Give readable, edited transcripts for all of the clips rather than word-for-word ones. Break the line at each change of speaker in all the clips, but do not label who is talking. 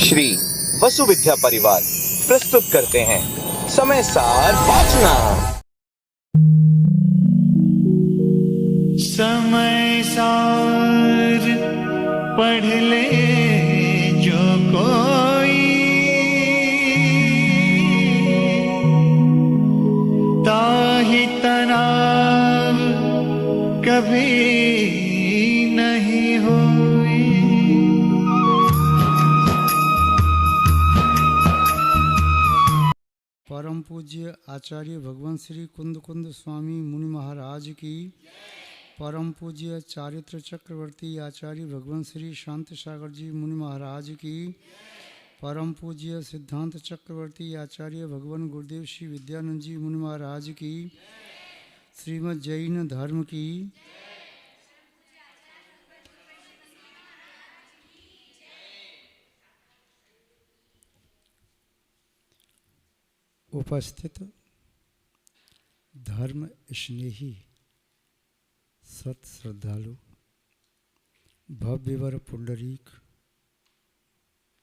श्री वसु विद्या परिवार प्रस्तुत करते हैं समय सार वाचना।
समय सार पढ़ ले जो कोई, ताहि तनाव कभी नहीं होई।
परम पूज्य आचार्य भगवान श्री कुंद कुंद स्वामी मुनि महाराज की, परम पूज्य चारित्र चक्रवर्ती आचार्य भगवान श्री शांत सागर जी मुनि महाराज की, परम पूज्य सिद्धांत चक्रवर्ती आचार्य भगवान गुरुदेव श्री विद्यानंद जी मुनि महाराज की, श्रीमद् जैन धर्म की, उपस्थित धर्म स्नेही सत श्रद्धालु, भव्यवर पुंडरीक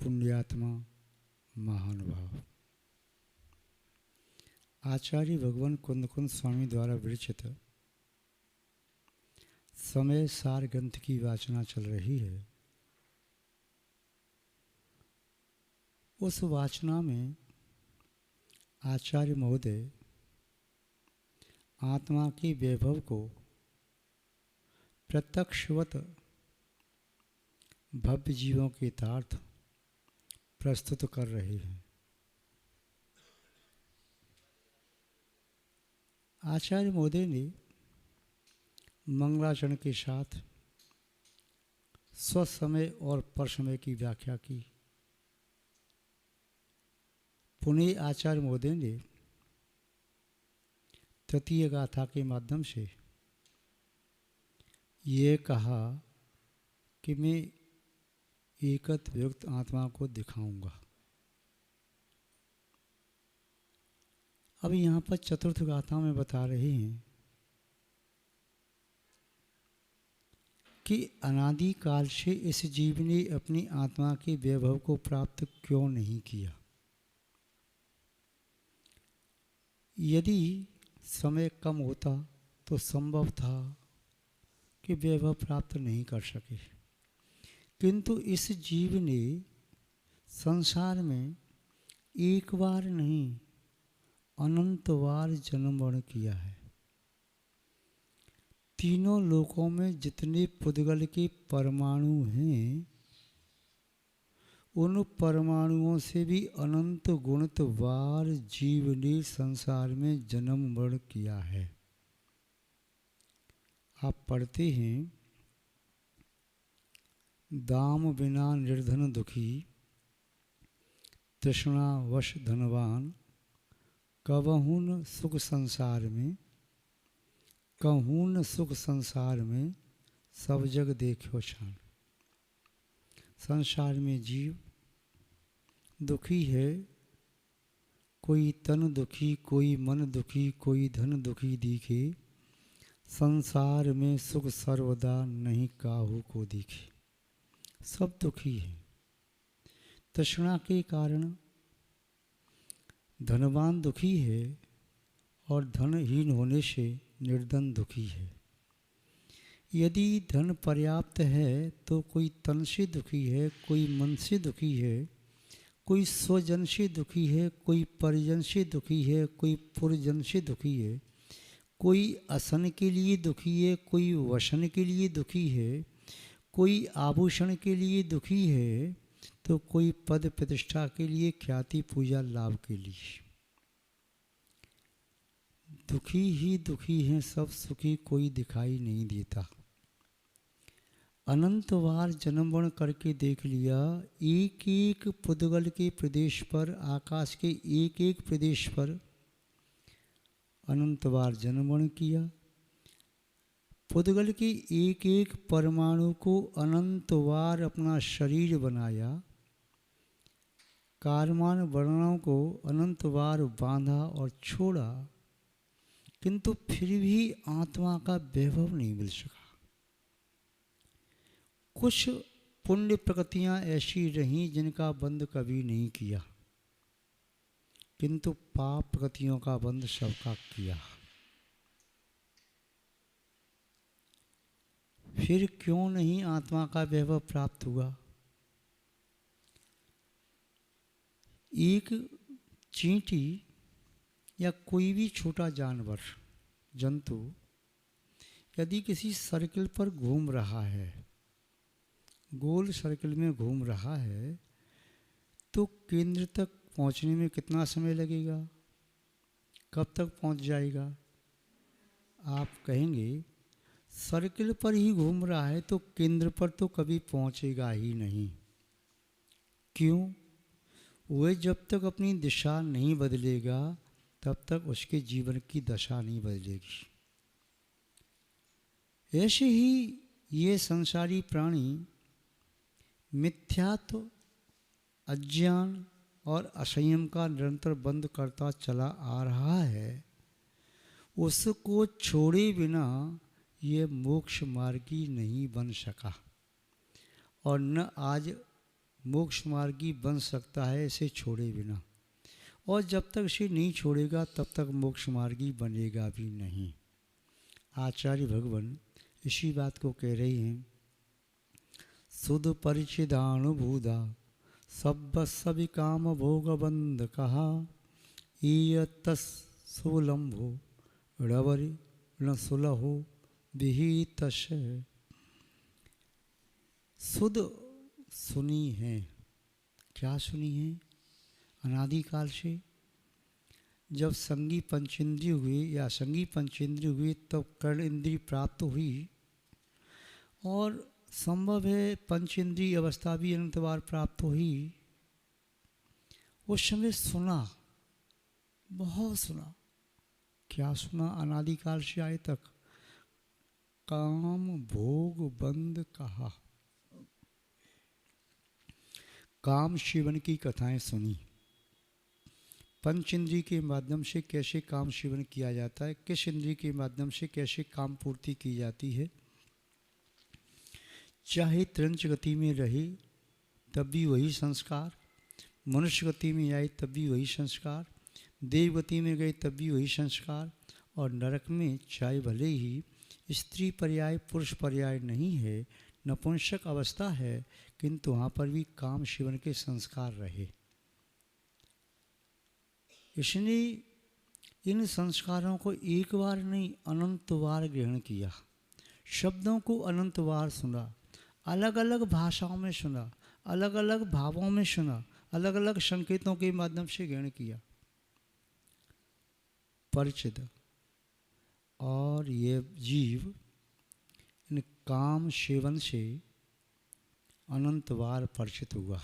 पुण्यात्मा महानुभाव, आचार्य भगवान कुंद कुंद स्वामी द्वारा विरचित समय सार ग्रंथ की वाचना चल रही है। उस वाचना में आचार्य महोदय आत्मा के वैभव को प्रत्यक्षवत भव्य जीवों के यथार्थ प्रस्तुत कर रहे हैं। आचार्य महोदय ने मंगलाचरण के साथ स्वसमय और परसमय की व्याख्या की। पुनः आचार्य महोदय ने तृतीय गाथा के माध्यम से ये कहा कि मैं एकत व्यक्त आत्मा को दिखाऊंगा। अब यहाँ पर चतुर्थ गाथा में बता रहे हैं कि अनादि काल से इस जीव ने अपनी आत्मा के वैभव को प्राप्त क्यों नहीं किया। यदि समय कम होता तो संभव था कि वैभव प्राप्त नहीं कर सके, किंतु इस जीव ने संसार में एक बार नहीं अनंत बार जन्म मरण किया है। तीनों लोकों में जितने पुद्गल के परमाणु हैं, उन परमाणुओं से भी अनंत गुणित बार जीव ने संसार में जन्म मरण किया है। आप पढ़ते हैं, दाम बिना निर्धन दुखी, तृष्णा वश धनवान, कबहुन सुख संसार में, कहून सुख संसार में, सब जग देखो छान। संसार में जीव दुखी है, कोई तन दुखी, कोई मन दुखी, कोई धन दुखी दिखे। संसार में सुख सर्वदा नहीं काहू को दिखे। सब दुखी है। तृष्णा के कारण धनवान दुखी है और धनहीन होने से निर्धन दुखी है। यदि धन पर्याप्त है तो कोई तन से दुखी है, कोई मन से दुखी है, कोई स्वजन से दुखी है, कोई परिजन से दुखी है, कोई पुरजन से दुखी है, कोई असन के लिए दुखी है, कोई वसन के लिए दुखी है, कोई आभूषण के लिए दुखी है, तो कोई पद प्रतिष्ठा के लिए, ख्याति पूजा लाभ के लिए। दुखी ही दुखी हैं सब, सुखी कोई दिखाई नहीं देता। अनंत बार जन्म मरण करके देख लिया। एक एक पुद्गल के प्रदेश पर, आकाश के एक एक प्रदेश पर अनंत बार जन्म मरण किया। पुद्गल के एक एक परमाणु को अनंत बार अपना शरीर बनाया। कारमान वर्णों को अनंत बार बांधा और छोड़ा, किंतु फिर भी आत्मा का वैभव नहीं मिल सका। कुछ पुण्य प्रकृतियां ऐसी रहीं जिनका बंध कभी नहीं किया, किंतु पाप प्रकृतियों का बंध सबका किया। फिर क्यों नहीं आत्मा का वैभव प्राप्त हुआ? एक चींटी या कोई भी छोटा जानवर, जंतु यदि किसी सर्किल पर घूम रहा है, गोल सर्किल में घूम रहा है, तो केंद्र तक पहुंचने में कितना समय लगेगा? कब तक पहुंच जाएगा? आप कहेंगे सर्किल पर ही घूम रहा है तो केंद्र पर तो कभी पहुंचेगा ही नहीं। क्यों? वह जब तक अपनी दिशा नहीं बदलेगा तब तक उसके जीवन की दशा नहीं बदलेगी। ऐसे ही ये संसारी प्राणी मिथ्यात्व, अज्ञान और असंयम का निरंतर बंद करता चला आ रहा है। उसको छोड़े बिना ये मोक्ष मार्गी नहीं बन सका और न आज मोक्ष मार्गी बन सकता है इसे छोड़े बिना, और जब तक इसे नहीं छोड़ेगा तब तक मोक्ष मार्गी बनेगा भी नहीं। आचार्य भगवान इसी बात को कह रहे हैं, सुध परिचिदानुभूदा सब सभी काम भोग बंध कहा, ईयतस सुलंभो रवरि न सुलहो विहितश। सुध सुनी है। क्या सुनी है? अनादिकाल से जब संगी पंचेंद्रिय हुए या संगी पंचेंद्रिय हुए तब कर्ण इंद्रिय प्राप्त हुई, और संभव है पंचेंद्रिय अवस्था भी अनंत बार प्राप्त हुई। उस समय सुना, बहुत सुना। क्या सुना? अनादिकाल से आए तक काम भोग बंद कहा, काम सेवन की कथाएं सुनी। पंच इंद्रिय के माध्यम से कैसे काम सेवन किया जाता है, किस इंद्रिय के माध्यम से कैसे काम पूर्ति की जाती है। चाहे त्रंच गति में रहे तब भी वही संस्कार, मनुष्य गति में आए तब भी वही संस्कार, देव गति में गए तब भी वही संस्कार, और नरक में चाहे भले ही स्त्री पर्याय पुरुष पर्याय नहीं है, नपुंसक अवस्था है, किंतु वहाँ पर भी काम सेवन के संस्कार रहे। इसने इन संस्कारों को एक बार नहीं अनंत बार ग्रहण किया, शब्दों को अनंत बार सुना, अलग अलग भाषाओं में सुना, अलग अलग भावों में सुना, अलग अलग संकेतों के माध्यम से ग्रहण किया। परिचित, और ये जीव इन काम सेवन से अनंत बार परिचित हुआ।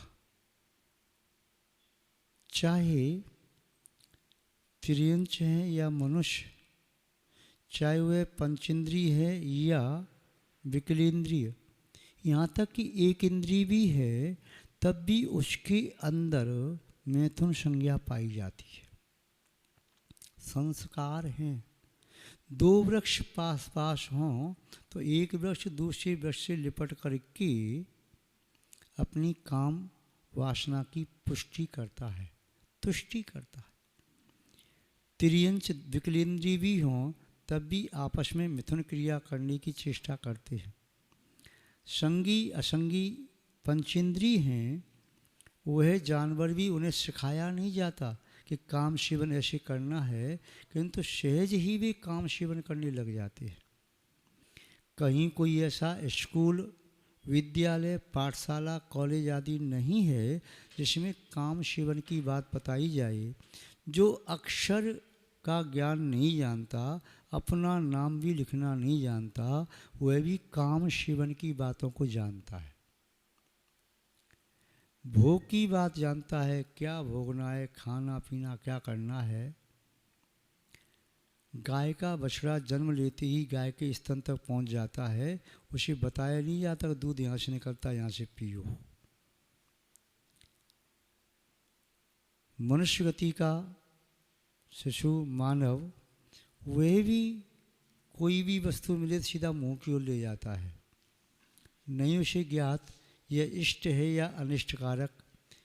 चाहे तिर्यंच है या मनुष्य, चाहे वह पंचेंद्रिय है या विकलेंद्रिय, यहाँ तक कि एक इंद्रिय भी है तब भी उसके अंदर मैथुन संज्ञा पाई जाती है। संस्कार हैं। दो वृक्ष पास पास हों तो एक वृक्ष दूसरे वृक्ष से लिपट करके अपनी काम वासना की पुष्टि करता है, तुष्टि करता है। तिर्यंच विकलेंद्रिय भी हों तब भी आपस में मिथुन क्रिया करने की चेष्टा करते हैं। संगी असंगी पंचेंद्रिय हैं, वह जानवर भी उन्हें सिखाया नहीं जाता कि काम सेवन ऐसे करना है, किंतु सहज ही वे काम सेवन करने लग जाते हैं। कहीं कोई ऐसा स्कूल, विद्यालय, पाठशाला, कॉलेज आदि नहीं है जिसमें काम सेवन की बात बताई जाए। जो अक्षर का ज्ञान नहीं जानता, अपना नाम भी लिखना नहीं जानता, वह भी काम सेवन की बातों को जानता है। भोग की बात जानता है, क्या भोगना है, खाना पीना क्या करना है। गाय का बछड़ा जन्म लेते ही गाय के स्तन तक पहुंच जाता है, उसे बताया नहीं जाता दूध यहाँ से निकलता है, यहाँ से पियो। मनुष्य गति का शिशु मानव, वह भी कोई भी वस्तु मिले तो सीधा मुंह की ओर ले जाता है। नहीं उसे ज्ञात यह इष्ट है या अनिष्टकारक,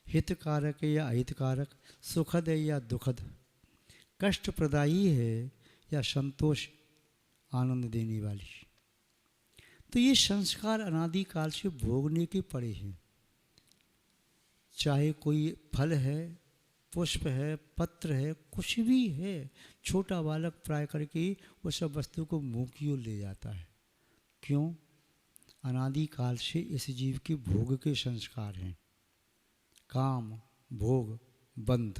हितकारक है या अहितकारक, सुखद है या दुखद, कष्टप्रदायी है या संतोष आनंद देने वाली। तो ये संस्कार अनादिकाल से भोगने के पड़े हैं। चाहे कोई फल है, पुष्प है, पत्र है, कुछ भी है, छोटा बालक प्राय करके वो सब वस्तु को मुँह की ओर ले जाता है। क्यों? अनादिकाल से इस जीव के भोग के संस्कार हैं। काम, भोग, बंध।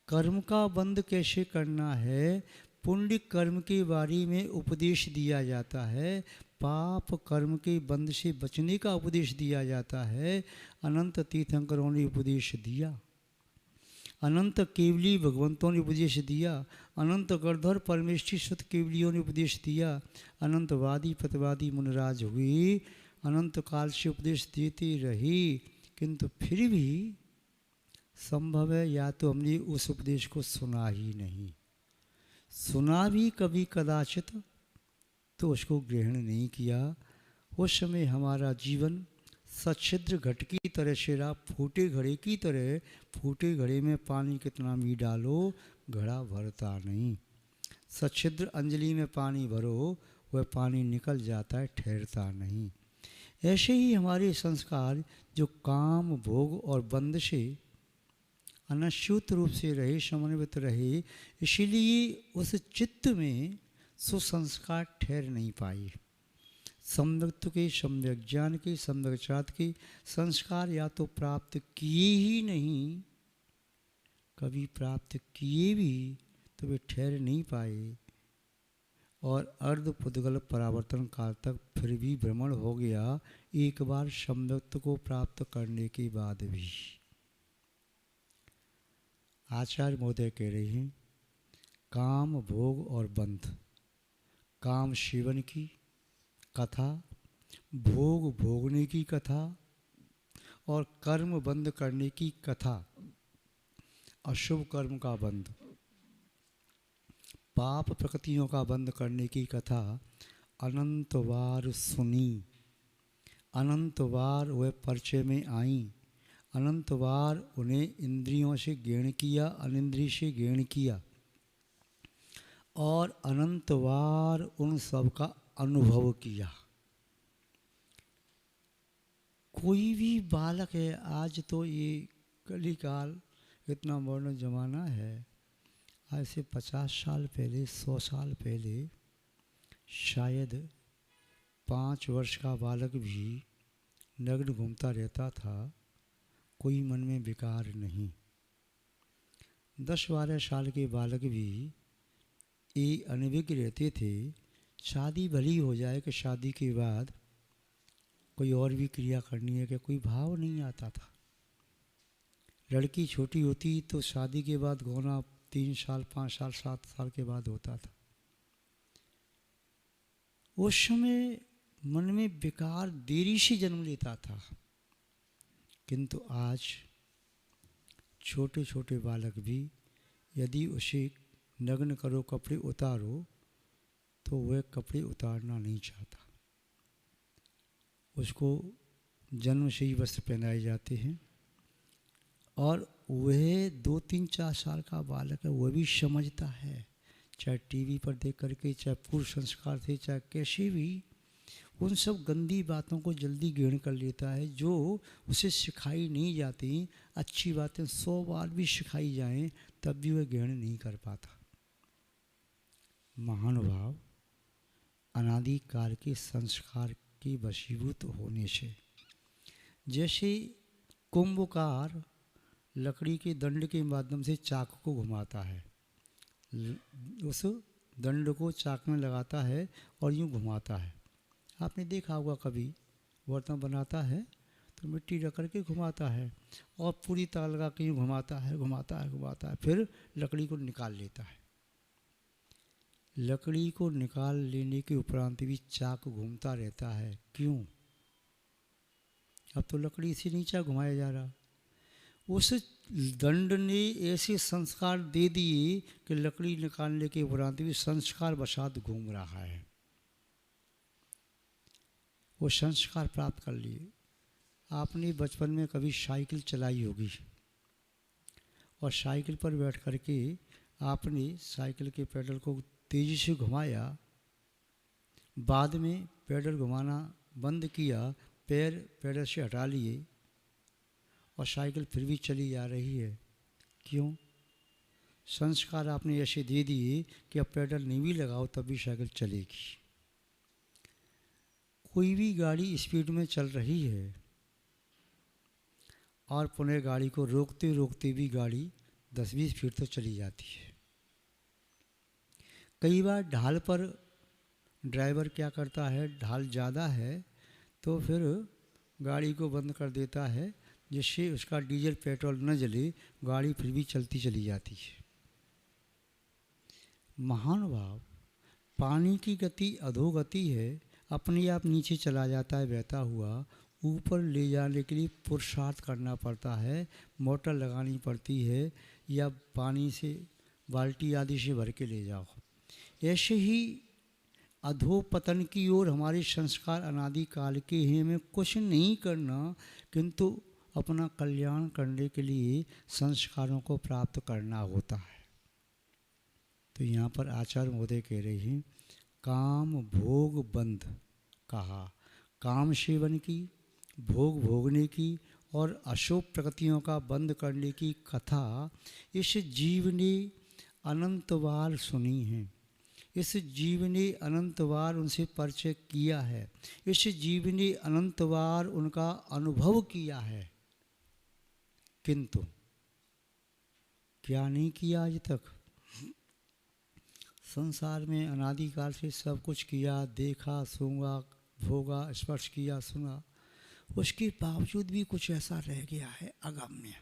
कर्म का बंध कैसे करना है, पुण्य कर्म के बारे में उपदेश दिया जाता है, पाप कर्म के बंध से बचने का उपदेश दिया जाता है। अनंत तीर्थंकरों ने उपदेश दिया, अनंत केवली भगवंतों ने उपदेश दिया, अनंत गणधर परमेष्ठी सुत केवलियों ने उपदेश दिया, अनंत वादी प्रतिवादी मुनराज हुए, अनंत काल से उपदेश देते रहे, किंतु फिर भी संभव है या तो हमने उस उपदेश को सुना ही नहीं, सुना भी कभी कदाचित तो उसको ग्रहण नहीं किया। उस समय हमारा जीवन सच्छिद्र घट की तरह से रहा, फूटे घड़े की तरह। फूटे घड़े में पानी कितना भी डालो घड़ा भरता नहीं। सच्छिद्र अंजलि में पानी भरो वह पानी निकल जाता है, ठहरता नहीं। ऐसे ही हमारे संस्कार जो काम, भोग और बंध से अनश्यूत रूप से रहे, समन्वित रहे, इसीलिए उस चित्त में सुसंस्कार ठहर नहीं पाए। सम्यक्त्व के, सम्यक ज्ञान के, सम्यक चात के संस्कार या तो प्राप्त किए ही नहीं, कभी प्राप्त किए भी तो वे ठहर नहीं पाए, और अर्ध पुद्गल परावर्तन काल तक फिर भी भ्रमण हो गया, एक बार सम्यक्त्व को प्राप्त करने के बाद भी। आचार्य महोदय कह रहे हैं, काम, भोग और बंध। काम सेवन की कथा, भोग भोगने की कथा और कर्म बंद करने की कथा, अशुभ कर्म का बंध, पाप प्रकृतियों का बंद करने की कथा अनंत बार सुनी, अनंत बार वह परिचय में आई, अनंत बार उन्हें इंद्रियों से ग्रहण किया, अनिंद्रिय से ग्रहण किया, और अनंत बार उन सब का अनुभव किया। कोई भी बालक है, आज तो ये कलिकाल इतना मॉडर्न ज़माना है, आज से 50 साल पहले, 100 साल पहले शायद 5 वर्ष का बालक भी नग्न घूमता रहता था, कोई मन में विकार नहीं। 10-12 साल के बालक भी ये अनभिज्ञ रहते थे। शादी भली हो जाए कि शादी के बाद कोई और भी क्रिया करनी है कि कोई भाव नहीं आता था। लड़की छोटी होती तो शादी के बाद होना 3 साल, 5 साल, 7 साल के बाद होता था। उस समय मन में विकार देरी से जन्म लेता था, किंतु आज छोटे छोटे बालक भी यदि उसे नग्न करो, कपड़े उतारो, तो वह कपड़े उतारना नहीं चाहता। उसको जन्म से ही वस्त्र पहनाए जाते हैं, और वह 2, 3, 4 साल का बालक है, वह भी समझता है, चाहे टीवी पर देख करके, चाहे पूर्व संस्कार थे, चाहे कैसे भी, उन सब गंदी बातों को जल्दी ग्रहण कर लेता है जो उसे सिखाई नहीं जाती। अच्छी बातें 100 बार भी सिखाई जाएं तब भी वह ग्रहण नहीं कर पाता। महानुभाव अनादिकाल के संस्कार के वशीभूत होने से, जैसे कुंभकार लकड़ी के दंड के माध्यम से चाक को घुमाता है, उस दंड को चाक में लगाता है और यूँ घुमाता है। आपने देखा होगा, कभी बर्तन बनाता है तो मिट्टी रख करके घुमाता है और पूरी तार लगा के यूँ घुमाता है, घुमाता है, घुमाता है, फिर लकड़ी को निकाल लेता है। लकड़ी को निकाल लेने के उपरांत भी चाक घूमता रहता है। क्यों? अब तो लकड़ी से नीचा घुमाया जा रहा। उस दंड ने ऐसे संस्कार दे दिए कि लकड़ी निकालने के उपरांत भी संस्कार वशात घूम रहा है। वो संस्कार प्राप्त कर लिए। आपने बचपन में कभी साइकिल चलाई होगी और साइकिल पर बैठ कर के आपने साइकिल के पैडल को तेज़ी से घुमाया, बाद में पैडल घुमाना बंद किया, पैर पैडल से हटा लिए और साइकिल फिर भी चली जा रही है। क्यों? संस्कार आपने ऐसे दे दिए कि अब पैडल नहीं भी लगाओ तब भी साइकिल चलेगी। कोई भी गाड़ी स्पीड में चल रही है और पुनः गाड़ी को रोकते रोकते भी गाड़ी 10-20 फीट तो चली जाती है। कई बार ढाल पर ड्राइवर क्या करता है, ढाल ज़्यादा है तो फिर गाड़ी को बंद कर देता है, जिससे उसका डीजल पेट्रोल न जले, गाड़ी फिर भी चलती चली जाती है। महानुभाव, पानी की गति अधोगति है, अपने आप नीचे चला जाता है बहता हुआ। ऊपर ले जाने के लिए पुरुषार्थ करना पड़ता है, मोटर लगानी पड़ती है या पानी से बाल्टी आदि से भर के ले जाओ। ऐसे ही अधोपतन की ओर हमारे संस्कार अनादि काल के हैं। हमें कुछ नहीं करना किंतु अपना कल्याण करने के लिए संस्कारों को प्राप्त करना होता है। तो यहाँ पर आचार्य महोदय कह रहे हैं, काम भोग बंध कहा। काम सेवन की, भोग भोगने की और अशुभ प्रकृतियों का बंद करने की कथा इस जीव ने अनंत बार सुनी है। इस जीव ने अनंत बार उनसे परिचय किया है। इस जीव ने अनंत बार उनका अनुभव किया है, किंतु क्या नहीं किया आज तक। संसार में अनादिकाल से सब कुछ किया, देखा, सूंघा, भोगा, स्पर्श किया, सुना, उसके बावजूद भी कुछ ऐसा रह गया है अगम्य,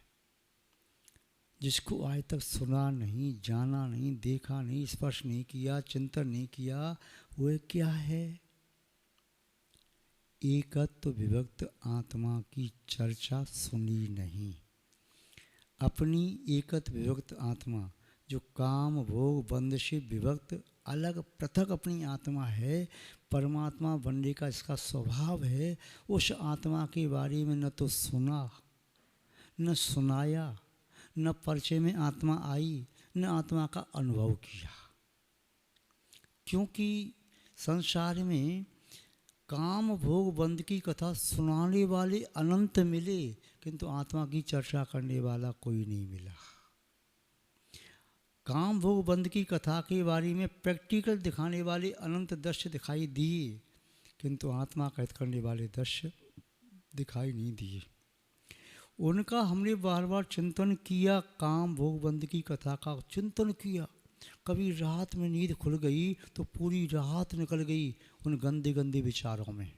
जिसको आज तक सुना नहीं, जाना नहीं, देखा नहीं, स्पर्श नहीं किया, चिंतन नहीं किया। वह क्या है? एकत्व विभक्त आत्मा की चर्चा सुनी नहीं। अपनी एकत्व विभक्त आत्मा जो काम भोग बंध से विभक्त अलग पृथक अपनी आत्मा है, परमात्मा बनने का इसका स्वभाव है, उस आत्मा के बारे में न तो सुना, न सुनाया, न परिचय में आत्मा आई, न आत्मा का अनुभव किया। क्योंकि संसार में काम भोग बंध की कथा सुनाने वाले अनंत मिले, किंतु आत्मा की चर्चा करने वाला कोई नहीं मिला। काम भोग बंध की कथा के बारे में प्रैक्टिकल दिखाने वाले अनंत दृश्य दिखाई दिए, किंतु आत्मा कैद करने वाले दृश्य दिखाई नहीं दिए। उनका हमने बार बार चिंतन किया, काम भोग बंध की कथा का चिंतन किया। कभी रात में नींद खुल गई तो पूरी रात निकल गई उन गंदे गंदे विचारों में।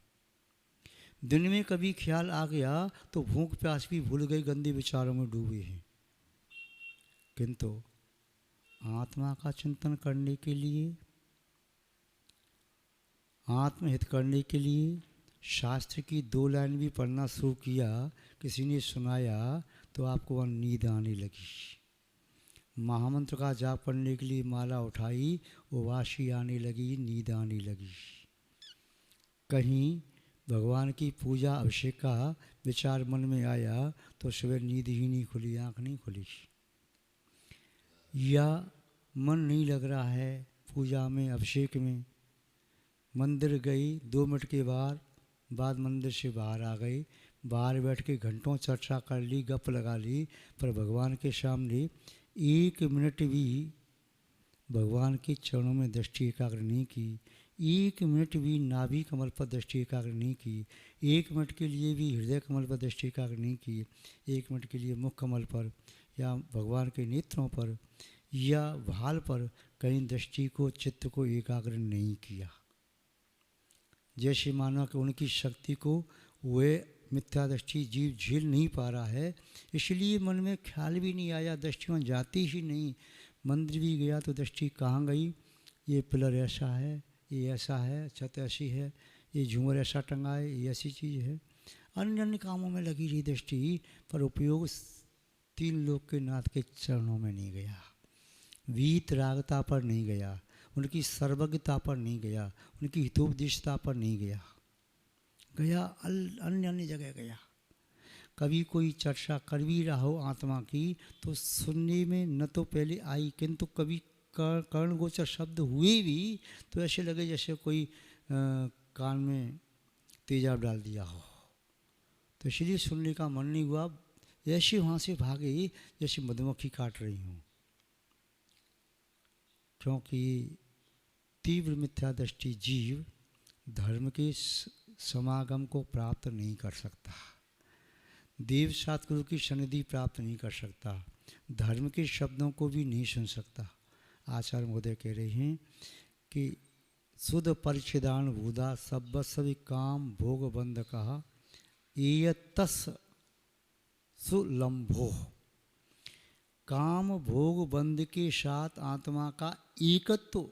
दिन में कभी ख्याल आ गया तो भूख प्यास भी भूल गई, गंदे विचारों में डूबे हैं। किंतु आत्मा का चिंतन करने के लिए, आत्महित करने के लिए शास्त्र की 2 लाइन भी पढ़ना शुरू किया, किसी ने सुनाया तो आपको वह नींद आने लगी। महामंत्र का जाप करने के लिए माला उठाई, उवासी आने लगी, नींद आने लगी। कहीं भगवान की पूजा अभिषेक का विचार मन में आया तो सुबह नींद ही नहीं खुली, आँख नहीं खुली। या मन नहीं लग रहा है पूजा में, अभिषेक में, मंदिर गई, 2 मिनट के बाद मंदिर से बाहर आ गई, बाहर बैठ के घंटों चर्चा कर ली, गप लगा ली, पर भगवान के सामने 1 मिनट भी भगवान के चरणों में दृष्टि एकाग्र नहीं की। 1 मिनट भी नाभि कमल पर दृष्टि एकाग्र नहीं की। 1 मिनट के लिए भी हृदय कमल पर दृष्टि एकाग्र नहीं की। 1 मिनट के लिए मुख कमल पर या भगवान के नेत्रों पर या भाल पर कहीं दृष्टि को, चित्त को एकाग्र नहीं किया। जैसे माना कि उनकी शक्ति को वे मिथ्या दृष्टि जीव झेल नहीं पा रहा है, इसलिए मन में ख्याल भी नहीं आया, दृष्टियाँ जाती ही नहीं। मंदिर भी गया तो दृष्टि कहाँ गई, ये पिलर ऐसा है, ये ऐसा है, छत ऐसी है, ये झूमर ऐसा टंगा है, ये ऐसी चीज़ है। अन्य अन्य कामों में लगी रही दृष्टि, पर उपयोग 3 लोक के नाथ के चरणों में नहीं गया, वीतरागता पर नहीं गया, उनकी सर्वज्ञता पर नहीं गया, उनकी हितोपदेशता पर नहीं गया, अन्य अन्य जगह गया। कभी कोई चर्चा कर भी रहा हो आत्मा की तो सुनने में न तो पहले आई, किंतु कभी कर्णगोचर शब्द हुए भी तो ऐसे लगे जैसे कोई कान में तेजाब डाल दिया हो, तो इसलिए सुनने का मन नहीं हुआ। ऐसे वहाँ से भागे जैसे मधुमक्खी काट रही हूँ, क्योंकि तीव्र मिथ्या दृष्टि जीव धर्म के समागम को प्राप्त नहीं कर सकता, देव सतगुरु की सन्निधि प्राप्त नहीं कर सकता, धर्म के शब्दों को भी नहीं सुन सकता। आचार्य महोदय कह रहे हैं कि शुद्ध परिच्छेदान भूदा सब्बस्व काम भोग बंध कहा एयतस सुलंभो। काम भोग बंध के साथ आत्मा का एकत्व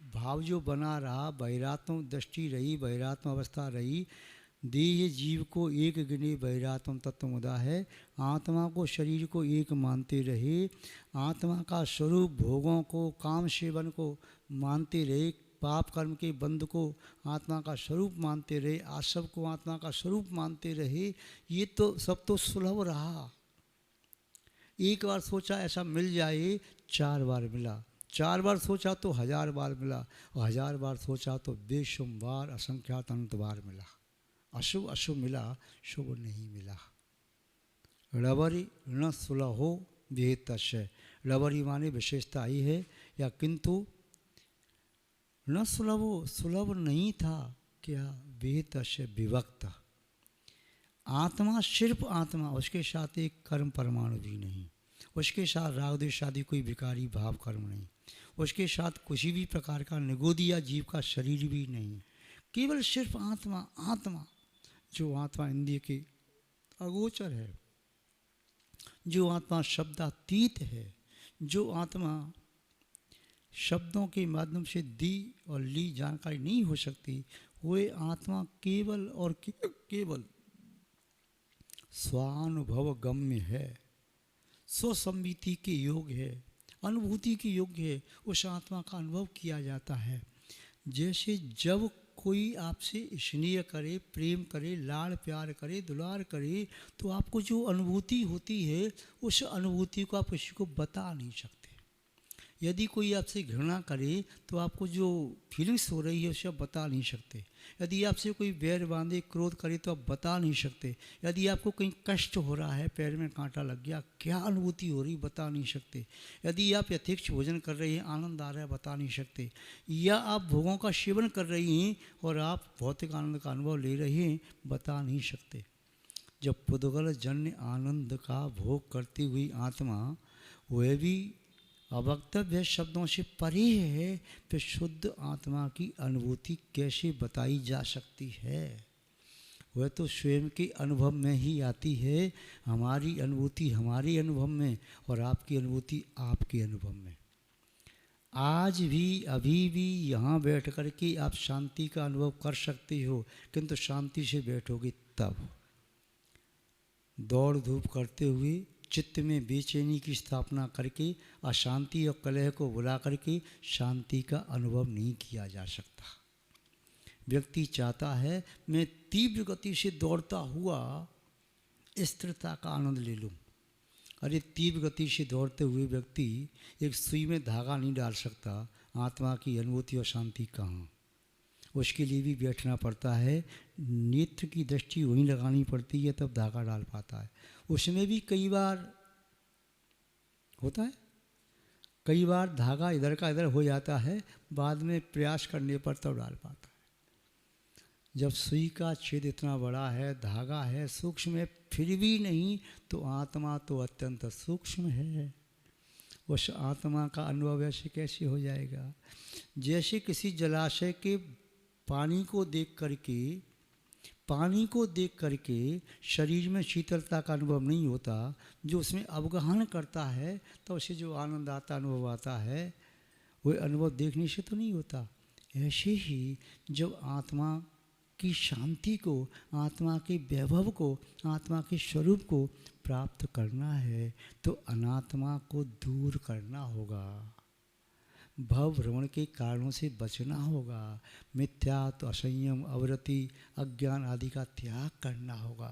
भाव जो बना रहा, बहिरात्म दृष्टि रही, बहिरात्म अवस्था रही, देह जीव को एक गिने बहिरात्म तत्व मुदा है, आत्मा को शरीर को एक मानते रहे, आत्मा का स्वरूप भोगों को काम सेवन को मानते रहे, पाप कर्म के बंध को आत्मा का स्वरूप मानते रहे, आसव को आत्मा का स्वरूप मानते रहे, ये तो सब तो सुलभ रहा। एक बार सोचा ऐसा मिल जाए, 4 बार मिला, 4 बार सोचा तो 1000 बार मिला, और 1000 बार सोचा तो बेशुमार असंख्यात अनंत बार मिला। अशुभ अशुभ मिला, शुभ नहीं मिला। रबरी न सुलहो विहितस्य, रबरी माने विशेषता आई है, या किंतु न सुलभो सुलभ नहीं था, क्या विहितस्य विभक्त। आत्मा सिर्फ आत्मा, उसके साथ एक कर्म परमाणु भी नहीं, उसके साथ राग द्वेष आदि कोई विकारी भाव कर्म नहीं, उसके साथ किसी भी प्रकार का निगोदिया जीव का शरीर भी नहीं, केवल सिर्फ आत्मा। आत्मा जो आत्मा इंद्रिय के अगोचर है, जो आत्मा शब्दातीत है, जो आत्मा शब्दों के माध्यम से दी और ली जानकारी नहीं हो सकती, वे आत्मा केवल और केवल स्वानुभव गम्य है, स्वसंविति के योग है, अनुभूति के योग्य है, उस आत्मा का अनुभव किया जाता है। जैसे जब कोई आपसे स्नेह करे, प्रेम करे, लाड़ प्यार करे, दुलार करे, तो आपको जो अनुभूति होती है उस अनुभूति को आप किसी को बता नहीं सकते। यदि कोई आपसे घृणा करे तो आपको जो फीलिंग्स हो रही है उसे आप बता नहीं सकते। यदि आपसे कोई बैर बांधे, क्रोध करे तो आप बता नहीं सकते। यदि आपको कहीं कष्ट हो रहा है, पैर में कांटा लग गया, क्या अनुभूति हो रही बता नहीं सकते। यदि आप यथेच्छ भोजन कर रहे हैं, आनंद आ रहा है, बता नहीं सकते। या आप भोगों का सेवन कर रही हैं और आप भौतिक आनंद का अनुभव ले रहे हैं, बता नहीं सकते। जब पुद्गल जन्य आनंद का भोग करती हुई आत्मा वह भी अवक्तव्य शब्दों से परे है, तो शुद्ध आत्मा की अनुभूति कैसे बताई जा सकती है। वह तो स्वयं के अनुभव में ही आती है। हमारी अनुभूति हमारे अनुभव में और आपकी अनुभूति आपके अनुभव में। आज भी अभी भी यहाँ बैठ कर के आप शांति का अनुभव कर सकते हो, किंतु शांति से बैठोगे तब। दौड़ धूप करते हुए चित्त में बेचैनी की स्थापना करके अशांति और कलह को बुला करके शांति का अनुभव नहीं किया जा सकता। व्यक्ति चाहता है मैं तीव्र गति से दौड़ता हुआ स्थिरता का आनंद ले लूं। अरे तीव्र गति से दौड़ते हुए व्यक्ति एक सुई में धागा नहीं डाल सकता। आत्मा की अनुभूति और शांति कहाँ, उसके लिए भी बैठना पड़ता है। नेत्र की दृष्टि वहीं लगानी पड़ती है, तब धागा डाल पाता है। उसमें भी कई बार होता है, कई बार धागा इधर का इधर हो जाता है, बाद में प्रयास करने पर तब डाल पाता है। जब सुई का छेद इतना बड़ा है, धागा है, सूक्ष्म है, फिर भी नहीं, तो आत्मा तो अत्यंत सूक्ष्म है। उस आत्मा का अनुभव ऐसे कैसे हो जाएगा। जैसे किसी जलाशय के पानी को देख करके शरीर में शीतलता का अनुभव नहीं होता, जो उसमें अवगाहन करता है तो उसे जो आनंद आता, अनुभव आता है, वह अनुभव देखने से तो नहीं होता। ऐसे ही जब आत्मा की शांति को, आत्मा के वैभव को, आत्मा के स्वरूप को प्राप्त करना है तो अनात्मा को दूर करना होगा। भव भ्रमण के कारणों से बचना होगा। मिथ्यात्व, असंयम, अवरति, अज्ञान आदि का त्याग करना होगा।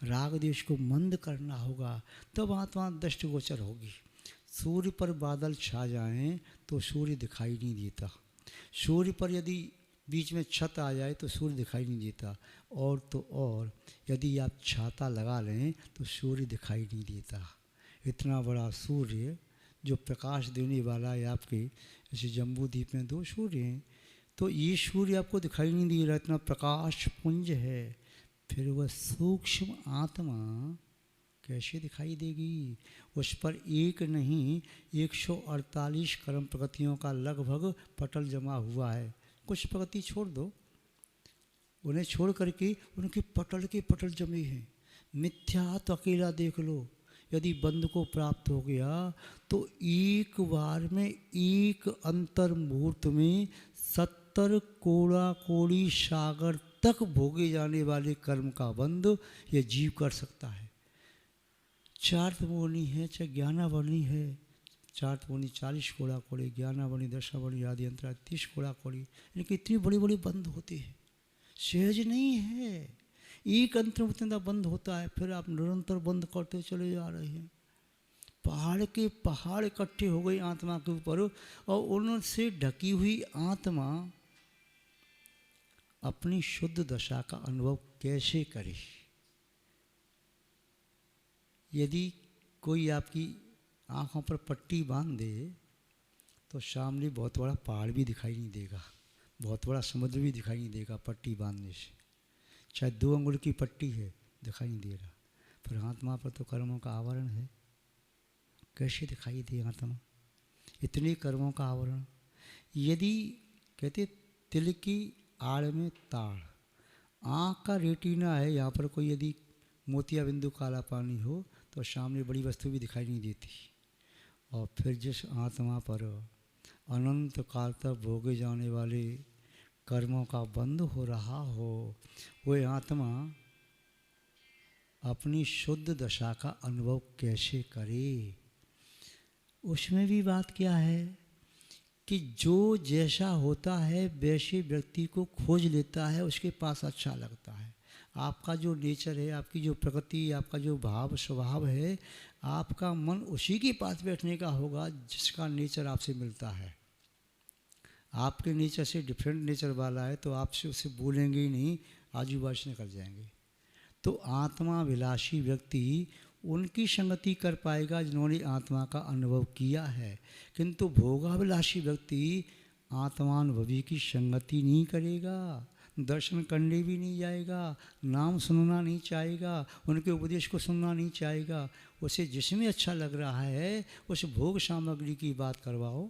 राग द्वेष को मंद करना होगा, तब आत्मा दृष्टिगोचर होगी। सूर्य पर बादल छा जाएं तो सूर्य दिखाई नहीं देता। सूर्य पर यदि बीच में छत आ जाए तो सूर्य दिखाई नहीं देता। और तो और यदि आप छाता लगा लें तो सूर्य दिखाई नहीं देता। इतना बड़ा सूर्य जो प्रकाश देने वाला है आपके, जैसे जम्बू द्वीप में 2 सूर्य हैं, तो ये सूर्य आपको दिखाई नहीं दे रहा, इतना प्रकाश पुंज है, फिर वह सूक्ष्म आत्मा कैसे दिखाई देगी? उस पर एक नहीं 148 कर्म प्रगतियों का लगभग पटल जमा हुआ है। कुछ प्रगति छोड़ दो, उन्हें छोड़ करके उनके पटल के पटल जमे हैं। मिथ्या तो अकेला देख लो, यदि बंध को प्राप्त हो गया तो एक बार में एक अंतर मुहूर्त में 70 कोड़ा कोड़ी सागर तक भोगे जाने वाले कर्म का बंध यह जीव कर सकता है। 4 त्रिभुवनी है, चाहे ज्ञानावरणी है, 4 त्रिभुवनी 40 कोड़ा कोड़ी, ज्ञानावरणी दशावरणी आदि अंतरा 30 कोड़ा कोड़ी, इनके इतने बड़े बड़े बंध होते हैं, सहज नहीं है। एक अंतर उतना बंद होता है, फिर आप निरंतर बंद करते चले जा रहे हैं। पहाड़ के पहाड़ इकट्ठे हो गए आत्मा के ऊपर, और उनसे ढकी हुई आत्मा अपनी शुद्ध दशा का अनुभव कैसे करे? यदि कोई आपकी आँखों पर पट्टी बांध दे तो सामने बहुत बड़ा पहाड़ भी दिखाई नहीं देगा, बहुत बड़ा समुद्र भी दिखाई नहीं देगा पट्टी बांधने से। चाहे 2 अंगुल की पट्टी है, दिखाई नहीं दे रहा। फिर आत्मा पर तो कर्मों का आवरण है, कैसे दिखाई दे आत्मा? इतने कर्मों का आवरण। यदि कहते तिल की आड़ में ताड़, आँख का रेटिना है, यहाँ पर कोई यदि मोतिया बिंदु काला पानी हो तो सामने बड़ी वस्तु भी दिखाई नहीं देती। और फिर जिस आत्मा पर अनंत काल तक भोगे जाने वाले कर्मों का बंध हो रहा हो, वह आत्मा अपनी शुद्ध दशा का अनुभव कैसे करे? उसमें भी बात क्या है कि जो जैसा होता है वैसे व्यक्ति को खोज लेता है, उसके पास अच्छा लगता है। आपका जो नेचर है, आपकी जो प्रकृति, आपका जो भाव स्वभाव है, आपका मन उसी के पास बैठने का होगा जिसका नेचर आपसे मिलता है। आपके नेचर से डिफरेंट नेचर वाला है तो आपसे उसे बोलेंगे ही नहीं, आजू बाजू से निकल जाएंगे। तो आत्मा विलासी व्यक्ति उनकी संगति कर पाएगा जिन्होंने आत्मा का अनुभव किया है, किंतु भोगाभिलाषी व्यक्ति आत्मानुभवी की संगति नहीं करेगा, दर्शन करने भी नहीं जाएगा, नाम सुनना नहीं चाहेगा, उनके उपदेश को सुनना नहीं चाहेगा। उसे जिसमें अच्छा लग रहा है उस भोग सामग्री की बात करवाओ,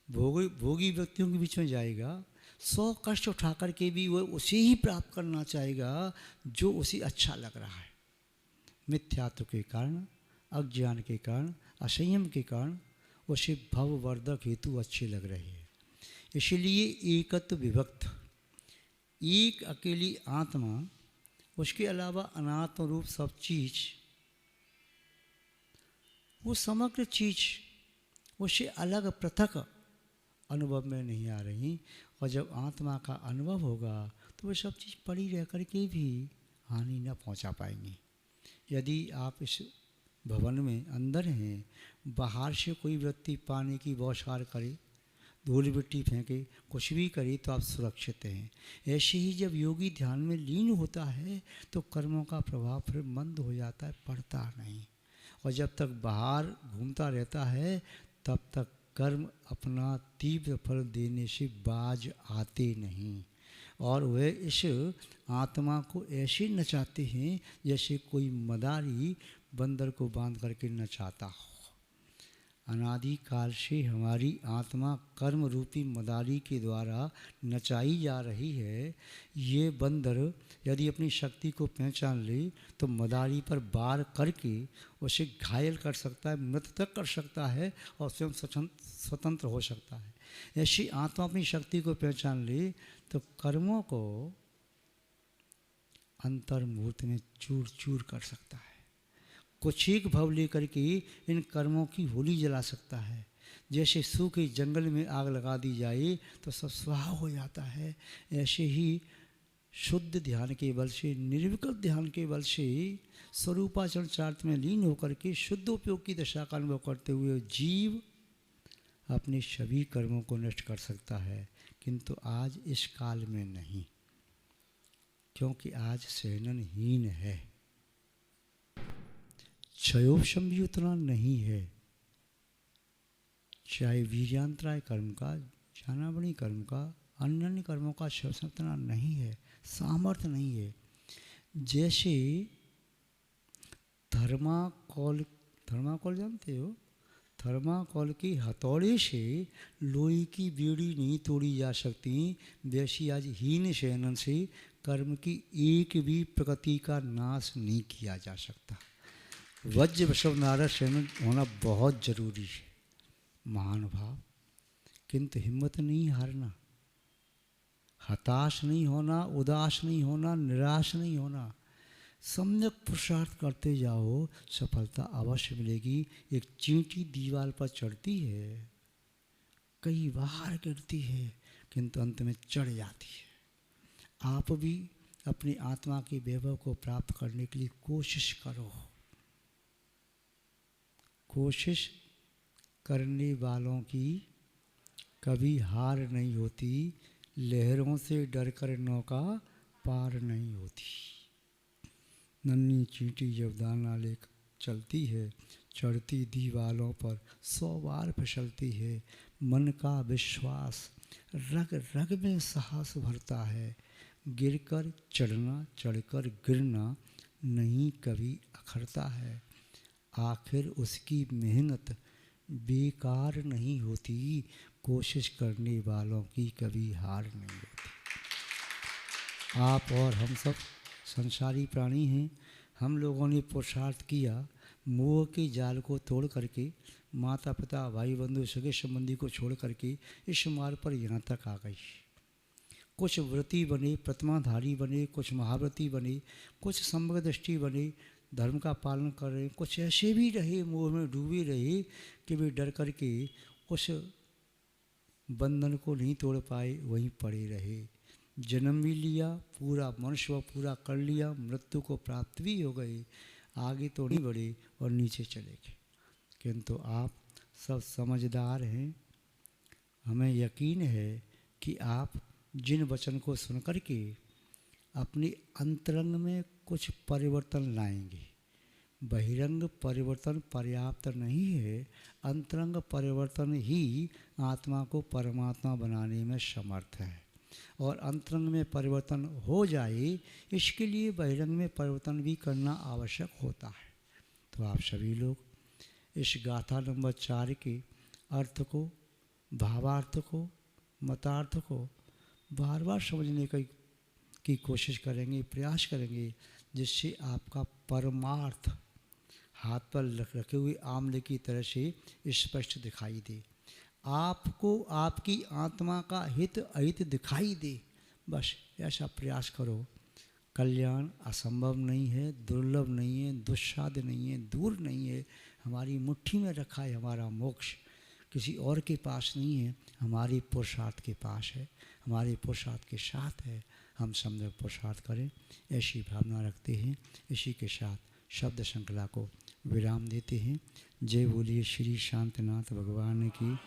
भोगी व्यक्तियों के बीच में जाएगा, 100 कष्ट उठा कर के भी वह उसे ही प्राप्त करना चाहेगा जो उसे अच्छा लग रहा है। मिथ्यात्व के कारण, अज्ञान के कारण, असंयम के कारण उसे भववर्धक हेतु अच्छे लग रहे हैं। इसलिए एकत्व विभक्त, एक अकेली आत्मा, उसके अलावा अनात्म रूप सब चीज, वो समग्र चीज उससे अलग पृथक अनुभव में नहीं आ रही। और जब आत्मा का अनुभव होगा तो वो सब चीज़ पड़ी रह कर के भी हानि न पहुंचा पाएंगी। यदि आप इस भवन में अंदर हैं, बाहर से कोई व्यक्ति पानी की बौछार करे, धूल मिट्टी फेंके, कुछ भी करे तो आप सुरक्षित हैं। ऐसे ही जब योगी ध्यान में लीन होता है तो कर्मों का प्रभाव फिर मंद हो जाता है, पड़ता नहीं। और जब तक बाहर घूमता रहता है तब तक कर्म अपना तीव्र फल देने से बाज आते नहीं, और वह इस आत्मा को ऐसे नचाते हैं जैसे कोई मदारी बंदर को बांध करके नचाता हो। अनादि काल से हमारी आत्मा कर्म रूपी मदारी के द्वारा नचाई जा रही है। ये बंदर यदि अपनी शक्ति को पहचान ले तो मदारी पर वार करके उसे घायल कर सकता है, मृत तक कर सकता है और स्वयं स्वतंत्र हो सकता है। ऐसी आत्मा अपनी शक्ति को पहचान ले तो कर्मों को अंतर मुहूर्त में चूर चूर कर सकता है। कुछ एक भव लेकर के इन कर्मों की होली जला सकता है। जैसे सूखे जंगल में आग लगा दी जाए तो सब स्वाहा हो जाता है, ऐसे ही शुद्ध ध्यान के बल से, निर्विकल्प ध्यान के बल से स्वरूपाचरण चार्थ में लीन होकर के शुद्ध उपयोग की दशा का अनुभव करते हुए जीव अपने सभी कर्मों को नष्ट कर सकता है, किंतु आज इस काल में नहीं, क्योंकि आज शयननहीन है। क्षयोपशम भी उतना नहीं है, चाहे वीर्यांतराय कर्म का, जानावणी कर्म का, अन्य कर्मों का शोषण उतना नहीं है, सामर्थ्य नहीं है। जैसे थर्माकोल जानते हो, थर्माकोल की हथौड़े से लोहे की बेड़ी नहीं तोड़ी जा सकती, वैसी आज हीन शयनन से कर्म की एक भी प्रकृति का नाश नहीं किया जा सकता। वज्र वशव नारद शयनन होना बहुत जरूरी है महानुभाव, किंतु हिम्मत नहीं हारना, हताश नहीं होना, उदास नहीं होना, निराश नहीं होना, सम्यक पुरुषार्थ करते जाओ, सफलता अवश्य मिलेगी। एक चींटी दीवार पर चढ़ती है, कई बार गिरती है, किंतु अंत में चढ़ जाती है। आप भी अपनी आत्मा के वैभव को प्राप्त करने के लिए कोशिश करो। कोशिश करने वालों की कभी हार नहीं होती, लहरों से डरकर नौका पार नहीं होती। नन्ही चींटी जब दाना लेकर चलती है, चढ़ती दीवारों पर 100 बार फिसलती है। मन का विश्वास रग रग में साहस भरता है, गिरकर चढ़ना, चढ़कर गिरना नहीं कभी अखरता है। आखिर उसकी मेहनत बेकार नहीं होती, कोशिश करने वालों की कभी हार नहीं होती। आप और हम सब संसारी प्राणी हैं। हम लोगों ने पुरुषार्थ किया, मोह के जाल को तोड़ करके, माता पिता भाई बंधु सगे संबंधी को छोड़ करके इस मार्ग पर यहाँ तक आ गई। कुछ व्रती बने, प्रतिमाधारी बने, कुछ महाव्रती बने, कुछ समग्र दृष्टि बने, धर्म का पालन कर रहे, कुछ ऐसे भी रहे मोह में डूबे रहे कि वे डर करके उस बंधन को नहीं तोड़ पाए, वहीं पड़े रहे। जन्म भी लिया, पूरा मनुष्य पूरा कर लिया, मृत्यु को प्राप्त भी हो गए, आगे तो नहीं बढ़े और नीचे चले गए। किंतु आप सब समझदार हैं, हमें यकीन है कि आप जिन वचन को सुन करके अपने अंतरंग में कुछ परिवर्तन लाएंगे। बहिरंग परिवर्तन पर्याप्त नहीं है, अंतरंग परिवर्तन ही आत्मा को परमात्मा बनाने में समर्थ है। और अंतरंग में परिवर्तन हो जाए, इसके लिए बहिरंग में परिवर्तन भी करना आवश्यक होता है। तो आप सभी लोग इस गाथा नंबर 4 के अर्थ को, भावार्थ को, मतार्थ को बार बार समझने की कोशिश करेंगे, प्रयास करेंगे, जिससे आपका परमार्थ हाथ पर रखे हुए आमले की तरह से स्पष्ट दिखाई दे, आपको आपकी आत्मा का हित अहित दिखाई दे। बस ऐसा प्रयास करो। कल्याण असंभव नहीं है, दुर्लभ नहीं है, दुस्साध्य नहीं है, दूर नहीं है, हमारी मुट्ठी में रखा है। हमारा मोक्ष किसी और के पास नहीं है, हमारे पुरुषार्थ के पास है, हमारे पुरुषार्थ के साथ है। हम सम्यक पुरुषार्थ करें, ऐसी भावना रखते हैं। इसी के साथ शब्द श्रृंखला को विराम देते हैं। जय बोलिए श्री शांतनाथ भगवान की।